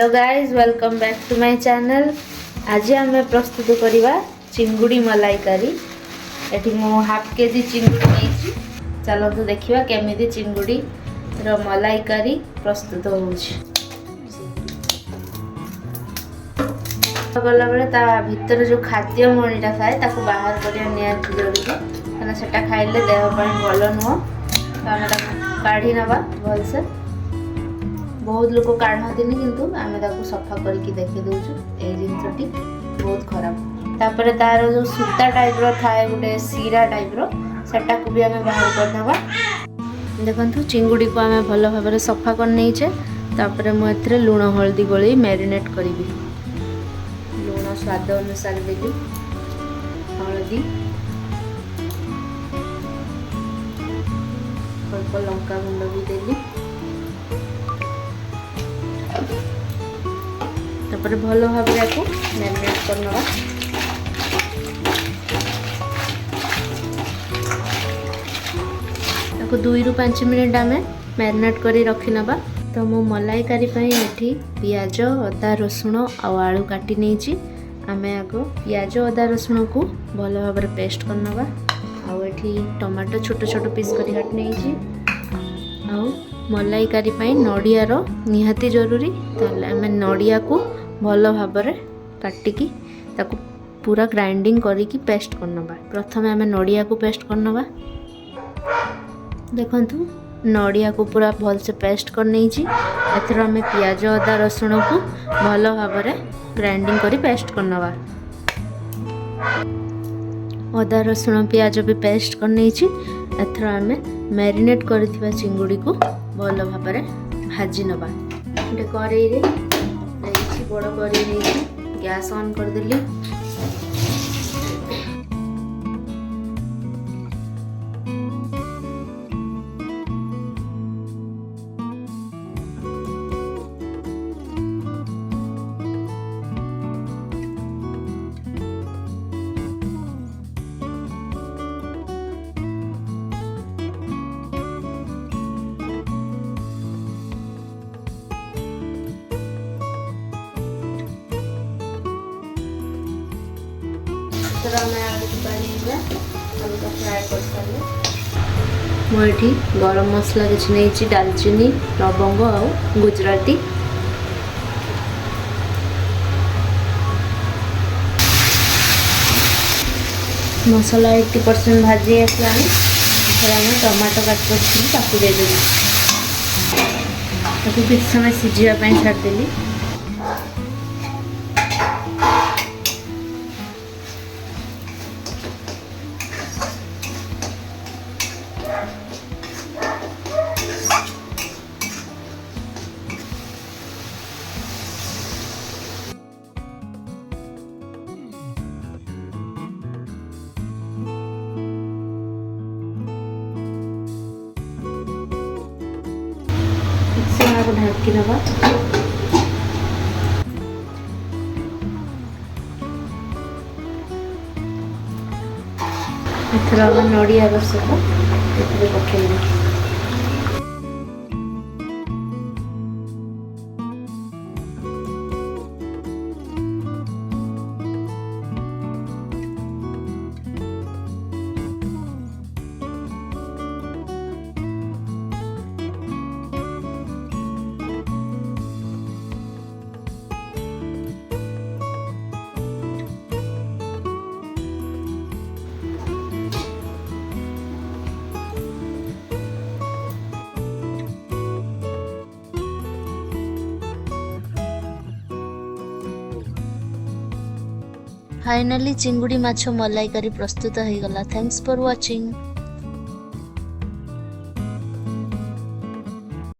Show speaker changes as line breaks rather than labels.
तो guys welcome back to my channel. आज आम प्रस्तुत करवा चिंगुड़ी मलाई करी। एटी मु हाफ केजी चिंगुड़ी नहीं। चलतु देखा केमी चिंगुड़ी मलाई करी प्रस्तुत होगला बेले ता भीतर जो खाद्य मणिटा थाए ताको बाहर करने निहाती जरूरी कहना से खाइले देह भल नुह। तो आम काढ़ी नवा भलसे। बहुत लोग काढ़ती किंतु आम सफा करके देखी दूचु ये जिनसटी बहुत खराब। तापर तार जो सूता टाइप थाए गोटे सीरा टाइप सेटा को भी आम बाहर करदे। देखु चिंगुड़ी को आम भल भाव सफा कर नहींचे। तापर मुझे लुण हल्दी गोली मैरिनेट करी। लुण स्वाद अनुसार देली, हल्दी, अल्प लंका गुंड भी देली। तापर भल भाव मैरिनेट करना। ताको 2 ରୁ 5 मिनट आम मैरिनेट कर रखी नवा। तो मो मलाई करी ये पियाज अदा रसुण आलू काटी नहीं। आम आग पियाज अदा रसुण को भल भाव पेस्ट करनवा। आठी टमाटो छोट छोट पीस कर काट नहीं। मलाई करी नड़ियार निहाती जरूरी। ताले आम नड़िया को भल भाव काटिकी ताकू पूरा ग्राइंडिंग करिकी पेस्ट करनवा। प्रथम आम नड़िया को पेस्ट करनवा। देखंतु नड़िया को पूरा भल से पेस्ट कर नहीं। एथर आम पियाज अदा रसुण को भल भाव ग्राइंडिंग करी पेस्ट करनवा। अदा रसुण पियाज भी पेस्ट कर नहीं। एथर आम मैरिनेट करथिबा चिंगुड़ी को भल भाव भाजी नवा। गोटे कड़ाई रे बड़ करी नहीं गैस ऑन कर देली। फ्राए कर मुझे गरम मसला किसी नहीं, दालचीनी लवंग और गुजराती। मसला 80% भाजी आसला। टमाटो काट रखी देदेली। किसी समय सीझापी छाड़देली। ढाकी नवा। एथर नड़िया रस को पकेइबा। फाइनली चिंगुड़ी माछ मलाई करी प्रस्तुत हो गला। Thanks for watching.